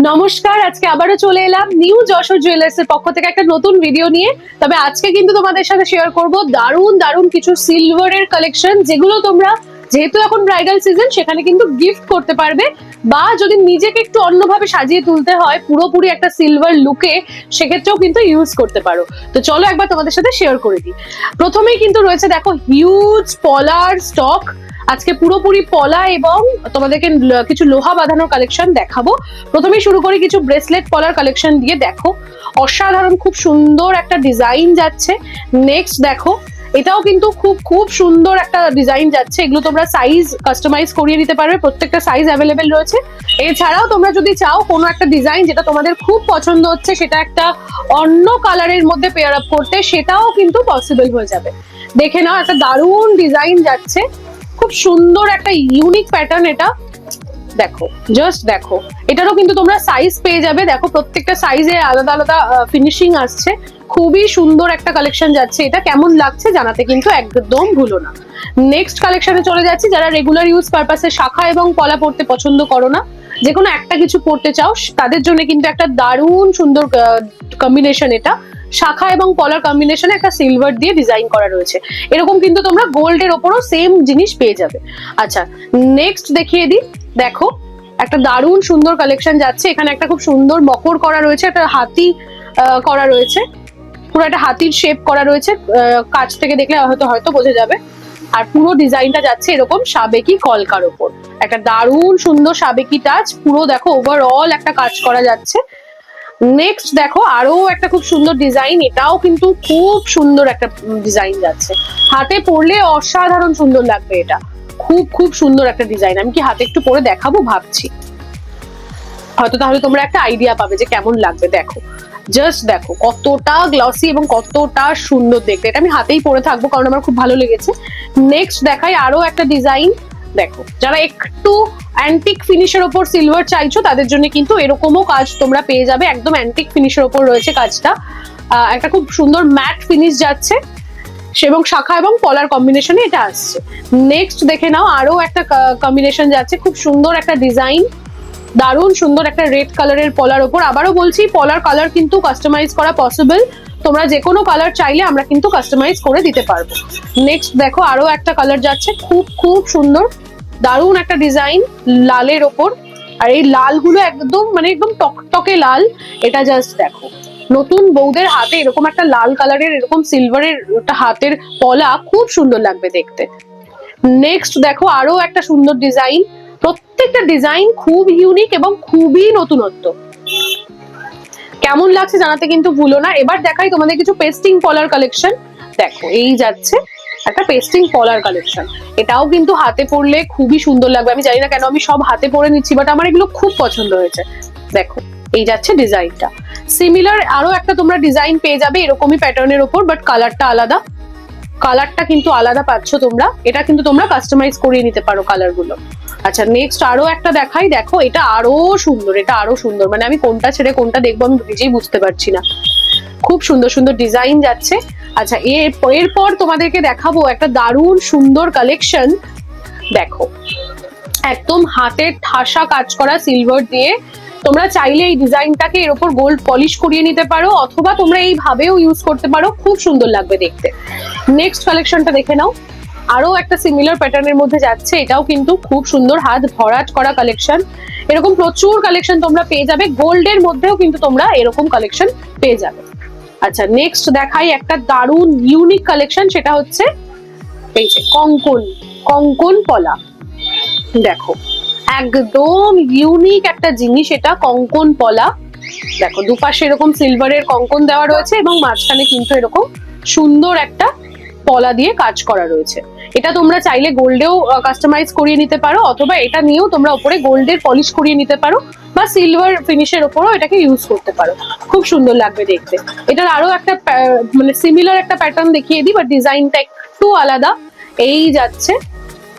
নমস্কার, আজকে আবারও চলে এলাম নিউ যশোর জুয়েলার্স এর পক্ষ থেকে একটা নতুন ভিডিও নিয়ে। তবে আজকে কিন্তু তোমাদের সাথে শেয়ার করব দারুণ দারুণ কিছু সিলভারের কালেকশন, যেগুলো তোমরা যেহেতু এখন ব্রাইডাল সিজন সেখানে কিন্তু গিফট করতে পারবে, বা যদি নিজেকে একটু অন্যভাবে সাজিয়ে তুলতে হয় পুরোপুরি একটা সিলভার লুকে, সেক্ষেত্রেও কিন্তু ইউজ করতে পারো। তো চলো একবার তোমাদের সাথে শেয়ার করে দিই। প্রথমেই কিন্তু রয়েছে দেখো হিউজ পলার স্টক। আজকে পুরোপুরি পলা এবং তোমাদেরকে কিছু লোহা বাঁধানোর কালেকশন দেখাবো। প্রথমেই শুরু করি কিছু ব্রেসলেট পলার কালেকশন দিয়ে। দেখো অসাধারণ খুব সুন্দর একটা ডিজাইন যাচ্ছে। নেক্সট দেখো এটাও কিন্তু খুব খুব সুন্দর একটা ডিজাইন যাচ্ছে। এগুলো তোমরা সাইজ কাস্টমাইজ করিয়ে নিতে পারবে, প্রত্যেকটা সাইজ অ্যাভেলেবেল রয়েছে। এছাড়াও তোমরা যদি চাও কোনো একটা ডিজাইন যেটা তোমাদের খুব পছন্দ হচ্ছে সেটা একটা অন্য কালারের মধ্যে পেয়ার আপ করতে, সেটাও কিন্তু পসিবল হয়ে যাবে। দেখে নাও একটা দারুণ ডিজাইন যাচ্ছে, খুব সুন্দর একটা ইউনিক প্যাটার্ন। এটা দেখো, জাস্ট দেখো, এটারও কিন্তু তোমরা সাইজ পেয়ে যাবে। দেখো প্রত্যেকটা সাইজে আলাদা আলাদা ফিনিশিং আসছে। খুবই সুন্দর একটা কালেকশন যাচ্ছে। এটা কেমন লাগছে জানাতে কিন্তু একদম ভুলো না। নেক্সট কালেকশনে চলে যাচ্ছি। যারা রেগুলার ইউজ পারপাসে শাখা এবং পলা পড়তে পছন্দ করো না, যে কোনো একটা কিছু পড়তে চাও, তাদের জন্য কিন্তু একটা দারুণ সুন্দর কম্বিনেশন। এটা শাখা এবং পলার কম্বিনেশনে একটা সিলভার দিয়ে ডিজাইন করা রয়েছে। এরকম কিন্তু তোমরা গোল্ডের ওপরও সেম জিনিস পেয়ে যাবে। আচ্ছা, নেক্সট দেখিয়ে দিই। দেখো একটা দারুণ সুন্দর কালেকশন যাচ্ছে। এখানে একটা খুব সুন্দর মকর করা রয়েছে, একটা হাতি করা রয়েছে, পুরো একটা হাতির শেপ করা রয়েছে। কাছ থেকে দেখলে হয়তো হয়তো বোঝা যাবে। আর পুরো ডিজাইনটা যাচ্ছে এরকম সাবেকি কলকার ওপর, একটা দারুণ সুন্দর সাবেকি টাচ। পুরো দেখো ওভারঅল একটা কাজ করা যাচ্ছে। নেক্সট দেখো আরো একটা খুব সুন্দর ডিজাইন। এটাও কিন্তু খুব সুন্দর একটা ডিজাইন যাচ্ছে, হাতে পরলে অসাধারণ সুন্দর লাগবে। এটা খুব খুব সুন্দর একটা ডিজাইন। আমি কি হাতে একটু পরে দেখাবো ভাবছি, হয়তো তাহলে তোমরা একটা আইডিয়া পাবে যে কেমন লাগবে। দেখো জাস্ট দেখো কতটা গ্লসি এবং কতটা সুন্দর দেখতে। এটা আমি হাতেই পরে থাকবো কারণ আমার খুব ভালো লেগেছে। নেক্সট দেখাই আরো একটা ডিজাইন। দেখো যারা একটু অ্যান্টিক ফিনিশের ওপর সিলভার চাইছো তাদের জন্য কিন্তু এরকমও কাজ তোমরা পেয়ে যাবে। একদম অ্যান্টিক ফিনিশের ওপর রয়েছে কাজটা। একটা খুব সুন্দর ম্যাট ফিনিশ যাচ্ছে এবং শাখা এবং পলার কম্বিনেশনে এটা আসছে। নেক্সট দেখে নাও আরো একটা কম্বিনেশন যাচ্ছে, খুব সুন্দর একটা ডিজাইন, দারুণ সুন্দর একটা রেড কালারের পলার ওপর। আবারও বলছি পলার কালার কিন্তু কাস্টমাইজ করা পসিবল। তোমরা যে কোনো কালার চাইলে আমরা কিন্তু কাস্টমাইজ করে দিতে পারবো। নেক্সট দেখো আরো একটা কালার যাচ্ছে, খুব খুব সুন্দর দারুণ একটা ডিজাইন লালের ওপর। আর এই লালগুলো একদম মানে একদম টকটকে লাল। এটা জাস্ট দেখো নতুন বউদের হাতে এরকম একটা লাল কালারের এরকম সিলভারের একটা হাতের পলা খুব সুন্দর লাগবে দেখতে। নেক্সট দেখো আরো একটা সুন্দর ডিজাইন। প্রত্যেকটা ডিজাইন খুব ইউনিক এবং খুবই নতুনত্ব। কেমন লাগছে জানাতে কিন্তু ভুলো না। এবার দেখাই তোমাদের কিছু পেস্টিং পলার কালেকশন। দেখো এই যাচ্ছে একটা পেস্টিং পলার কালেকশন। এটাও কিন্তু হাতে পরলে খুবই সুন্দর লাগবে। আমি জানি না কেন আমি সব হাতে পরে নিচ্ছি, বাট আমার এগুলো খুব পছন্দ হয়েছে। দেখো এই যাচ্ছে ডিজাইনটা। সিমিলার আরো একটা তোমরা ডিজাইন পেয়ে যাবে এরকমই প্যাটার্নের ওপর, বাট কালারটা আলাদা। কালারটা কিন্তু আলাদা পাচ্ছ তোমরা। এটা কিন্তু তোমরা কাস্টমাইজ করিয়ে নিতে পারো কালার গুলো। আচ্ছা নেক্সট আরো একটা দেখাই। দেখো এটা আরো সুন্দর, এটা আরো সুন্দর, মানে আমি কোনটা ছেড়ে কোনটা দেখবো আমি নিজেই বুঝতে পারছি না। খুব সুন্দর সুন্দর ডিজাইন যাচ্ছে। আচ্ছা এরপর তোমাদেরকে দেখাবো একটা দারুণ সুন্দর কালেকশন। দেখো একদম হাতের ঠাসা কাজ করা সিলভার দিয়ে। তোমরা চাইলে এই ডিজাইনটাকে এর উপর গোল্ড পলিশ করিয়ে নিতে পারো, অথবা তোমরা এইভাবেও ইউজ করতে পারো, খুব সুন্দর লাগবে দেখতে। নেক্সট কালেকশনটা দেখে নাও, আরো একটা সিমিলার প্যাটার্নের মধ্যে যাচ্ছে। এটাও কিন্তু খুব সুন্দর হাত ভরাট করা কালেকশন। এরকম প্রচুর কালেকশন তোমরা পেয়ে যাবে। গোল্ডের মধ্যেও কিন্তু তোমরা এরকম কালেকশন পেয়ে যাবে। আচ্ছা নেক্সট দেখাই একটা দারুণ ইউনিক কালেকশন। সেটা হচ্ছে এই যে কঙ্কন, কঙ্কন পলা। দেখো একদম ইউনিক একটা জিনিস এটা, কঙ্কন পলা। দেখো দুপাশে এরকম সিলভারের কঙ্কন দেওয়া রয়েছে এবং মাঝখানে কিন্তু এরকম সুন্দর একটা পলা দিয়ে কাজ করা রয়েছে। এটা তোমরা চাইলে গোল্ডেও কাস্টমাইজ করিয়ে নিতে পারো, অথবা এটা নিয়েও তোমরা উপরে গোল্ডের পলিশ করিয়ে নিতে পারো, বা সিলভার ফিনিশের উপরও এটাকে ইউজ করতে পারো। খুব সুন্দর লাগবে দেখতে। এটার আরো একটা মানে সিমিলার একটা প্যাটার্ন দেখিয়ে দিই, বাট ডিজাইনটা একটু আলাদা। এই যাচ্ছে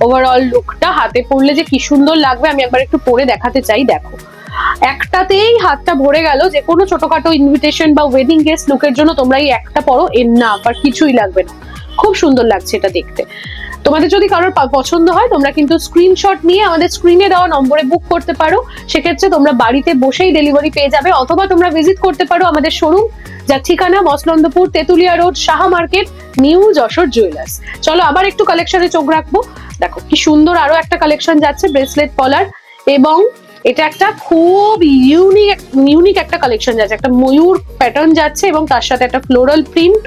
ওভারঅল লুকটা। হাতে পরলে যে কি সুন্দর লাগবে আমি একবার একটু পরে দেখাতে চাই। দেখো একটাতেই হাতটা ভরে গেল। যে কোনো ছোটখাটো ইনভিটেশন বা ওয়েডিং গেস্ট লুকের জন্য তোমরা এই একটা পরো, এর না আর কিছুই লাগবে না। খুব সুন্দর লাগছে এটা দেখতে। তোমাদের যদি কারোর পছন্দ হয় তোমরা কিন্তু স্ক্রিনশট নিয়ে আমাদের স্ক্রিনে দেওয়া নম্বরে বুক করতে পারো, সেক্ষেত্রে তোমরা বাড়িতে বসেই ডেলিভারি পেয়ে যাবে, অথবা তোমরা ভিজিট করতে পারো আমাদের শোরুম, যার ঠিকানা Masalandapur, Tetulia road, Saha market, new Jessore jewellers. চলো আবার একটু কালেকশনে চোখ রাখবো। দেখো কি সুন্দর আরো একটা কালেকশন যাচ্ছে, ব্রেসলেট পলার, এবং এটা একটা খুব ইউনিক একটা কালেকশন যাচ্ছে, একটা ময়ূর প্যাটার্ন যাচ্ছে এবং তার সাথে একটা ফ্লোরাল প্রিন্ট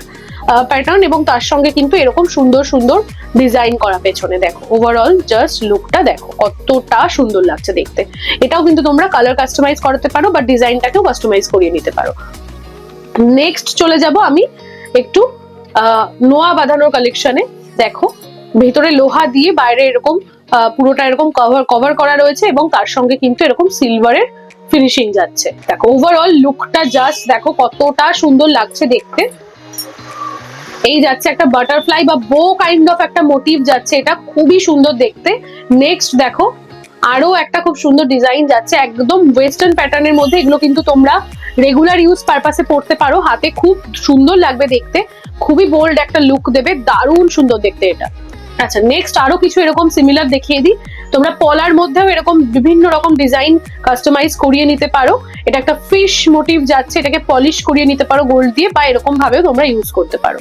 প্যাটার্ন, এবং তার সঙ্গে কিন্তু এরকম সুন্দর সুন্দর ডিজাইন করা পেছনে। দেখো ওভারঅল জাস্ট লুকটা দেখো কতটা সুন্দর লাগছে দেখতে। এটাও কিন্তু তোমরা কালার কাস্টমাইজ করাতে পারো বা ডিজাইনটাকেও কাস্টমাইজ করিয়ে নিতে পারো। নেক্সট চলে যাব আমি একটু নোয়া বাঁধানোর কালেকশনে। দেখো ভেতরে লোহা দিয়ে বাইরে এরকম পুরোটা এরকম কভার করা রয়েছে এবং তার সঙ্গে কিন্তু এরকম সিলভারের ফিনিশিং যাচ্ছে। দেখো ওভারঅল লুকটা জাস্ট দেখো কতটা সুন্দর লাগছে দেখতে। এই যাচ্ছে একটা বাটারফ্লাই বা বো কাইন্ড অফ একটা মোটিভ যাচ্ছে, এটা খুবই সুন্দর দেখতে। নেক্সট দেখো আরো একটা খুব সুন্দর ডিজাইন যাচ্ছে একদম ওয়েস্টার্ন প্যাটার্নের মধ্যে। এগুলো কিন্তু তোমরা রেগুলার ইউজ পারপাসে পড়তে পারো, হাতে খুব সুন্দর লাগবে দেখতে, খুবই বোল্ড একটা লুক দেবে, দারুণ সুন্দর দেখতে এটা। আচ্ছা নেক্সট আরো কিছু এরকম সিমিলার দেখিয়ে দিই। তোমরা পলার মধ্যেও এরকম বিভিন্ন রকম ডিজাইন কাস্টমাইজ করিয়ে নিতে পারো। এটা একটা ফিশ মোটিভ যাচ্ছে, এটাকে পলিশ করিয়ে নিতে পারো গোল্ড দিয়ে, বা এরকম ভাবেও তোমরা ইউজ করতে পারো।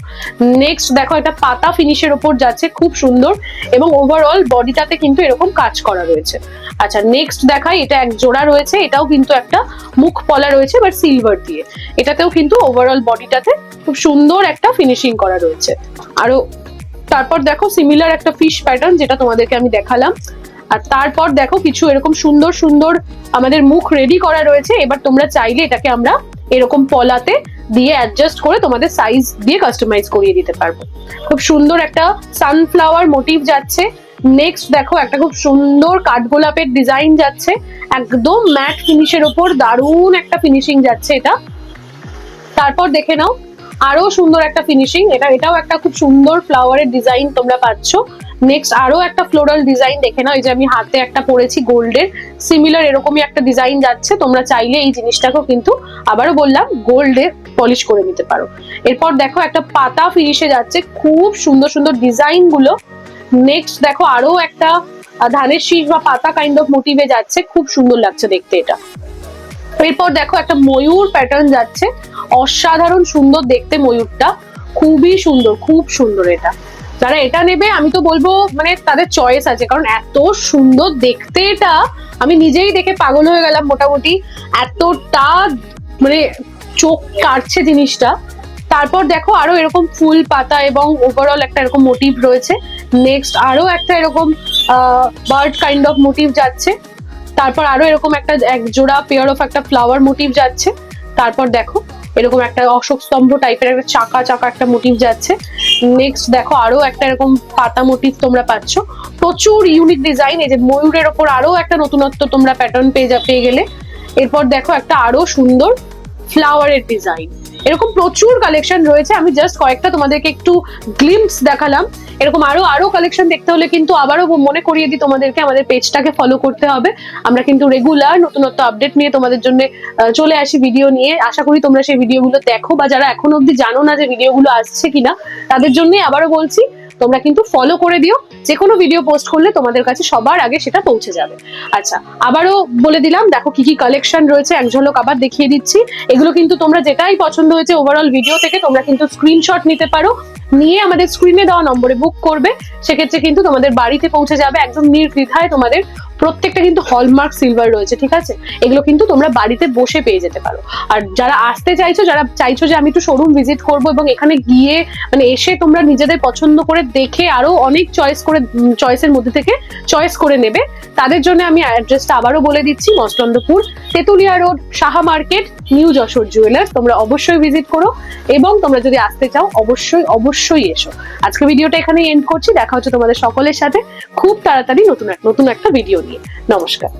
নেক্সট দেখো এটা পাতা ফিনিশের ওপর যাচ্ছে, খুব সুন্দর, এবং ওভারঅল বডিটাতে কিন্তু এরকম কাজ করা রয়েছে। আচ্ছা নেক্সট দেখাই, এটা এক জোড়া রয়েছে, এটাও কিন্তু একটা মুখ পলা রয়েছে বাট সিলভার দিয়ে। এটাতেও কিন্তু ওভারঅল বডিটাতে খুব সুন্দর একটা ফিনিশিং করা রয়েছে। আরো তারপর দেখো সিমিলার একটা ফিশ প্যাটার্ন যেটা তোমাদেরকে আমি দেখালাম। আর তারপর দেখো কিছু এরকম সুন্দর সুন্দর আমাদের মুখ রেডি করা রয়েছে। এবার তোমরা চাইলে এটাকে আমরা এরকম পলাতে দিয়ে অ্যাডজাস্ট করে তোমাদের সাইজ দিয়ে কাস্টমাইজ করিয়ে দিতে পারবো। খুব সুন্দর একটা সানফ্লাওয়ার মোটিভ যাচ্ছে। নেক্সট দেখো একটা খুব সুন্দর কাঠগোলাপের ডিজাইন যাচ্ছে, একদম ম্যাট ফিনিশের ওপর দারুণ একটা ফিনিশিং যাচ্ছে এটা। তারপর দেখে নাও আরো সুন্দর একটা ফিনিশিং, এটাও একটা খুব সুন্দর ফ্লাওয়ারের ডিজাইন তোমরা পাচ্ছ। নেক্সট আরো একটা ফ্লোরাল ডিজাইন দেখে নাও, এই যে আমি হাতে একটা পরেছি গোল্ডের, সিমিলার এরকমই একটা ডিজাইন যাচ্ছে। তোমরা চাইলে এই জিনিসটাকেও কিন্তু আবারও বললাম গোল্ডে পলিশ করে নিতে পারো। এরপর দেখো একটা পাতা ফিনিশে যাচ্ছে, খুব সুন্দর সুন্দর ডিজাইন গুলো। নেক্সট দেখো আরো একটা ধানের শীষ বা পাতা কাইন্ড অফ মোটিভে যাচ্ছে, খুব সুন্দর লাগছে দেখতে এটা। এরপর দেখো একটা ময়ূর প্যাটার্ন যাচ্ছে, অসাধারণ সুন্দর দেখতে ময়ূরটা, খুবই সুন্দর, খুব সুন্দর এটা। যারা এটা নেবে আমি তো বলবো মানে তাদের চয়েস আছে, কারণ এত সুন্দর দেখতে এটা, আমি নিজেই দেখে পাগল হয়ে গেলাম মোটামুটি, এতটা মানে চোখ কাটছে জিনিসটা। তারপর দেখো আরো এরকম ফুল পাতা এবং ওভারঅল একটা এরকম মোটিভ রয়েছে। নেক্সট আরো একটা এরকম বার্ড কাইন্ড অফ মোটিভ যাচ্ছে। তারপর আরো এরকম একটা এক জোড়া পেয়ার অফ একটা ফ্লাওয়ার মোটিভ যাচ্ছে। তারপর দেখো এরকম একটা অশোক স্তম্ভ টাইপের একটা চাকা চাকা একটা মোটিভ যাচ্ছে। নেক্সট দেখো আরো একটা এরকম পাতা মোটিভ তোমরা পাচ্ছ, প্রচুর ইউনিক ডিজাইন। এই যে ময়ূরের ওপর আরো একটা নতুনত্ব তোমরা প্যাটার্ন পেয়ে গেলে। এরপর দেখো একটা আরো সুন্দর ফ্লাওয়ারের ডিজাইন, এরকম প্রচুর কালেকশন রয়েছে। আমি জাস্ট কয়েকটা তোমাদেরকে একটু গ্লিম্পস দেখালাম। এরকম আরো কালেকশন দেখতে হলে কিন্তু আবারও মনে করিয়ে দিই তোমাদেরকে আমাদের পেজটাকে ফলো করতে হবে। আমরা কিন্তু রেগুলার নতুনত্ব আপডেট নিয়ে তোমাদের জন্য চলে আসি ভিডিও নিয়ে। আশা করি তোমরা সেই ভিডিওগুলো দেখো, বা যারা এখনো অব্দি জানো না যে ভিডিওগুলো আসছে কিনা তাদের জন্য আবারও বলছি তোমরা কিন্তু ফলো করে দিও, যে কোনো ভিডিও পোস্ট করলে তোমাদের কাছে সবার আগে সেটা পৌঁছে যাবে। আচ্ছা আবারও বলে দিলাম, দেখো কি কি কালেকশন রয়েছে এক ঝলক আবার দেখিয়ে দিচ্ছি। এগুলো কিন্তু তোমরা যেটাই পছন্দ হয়েছে ওভারঅল ভিডিও থেকে তোমরা কিন্তু স্ক্রিনশট নিতে পারো, নিয়ে আমাদের স্ক্রিনে দেওয়া নম্বরে বুক করবে, সেক্ষেত্রে কিন্তু তোমাদের বাড়িতে পৌঁছে যাবে একদম নির্দ্বিধায়। তোমাদের প্রত্যেকটা কিন্তু হলমার্ক সিলভার রয়েছে, ঠিক আছে? এগুলো কিন্তু তোমরা বাড়িতে বসে পেয়ে যেতে পারো। আর যারা আসতে চাইছো, যারা চাইছো যে আমি একটু শোরুম ভিজিট করবো এবং এখানে গিয়ে মানে এসে তোমরা নিজেদের পছন্দ করে দেখে আরো অনেক চয়েসের মধ্যে থেকে চয়েস করে নেবে, তাদের জন্য আমি অ্যাড্রেসটা আবারও বলে দিচ্ছি, Masalandapur, Tetulia road, Saha market, new Jessore jewellers. তোমরা অবশ্যই ভিজিট করো, এবং তোমরা যদি আসতে চাও অবশ্যই এসো। আজকে ভিডিওটা এখানে এন্ড করছি, দেখা হচ্ছে তোমাদের সকলের সাথে খুব তাড়াতাড়ি নতুন একটা ভিডিও নিয়ে। নমস্কার।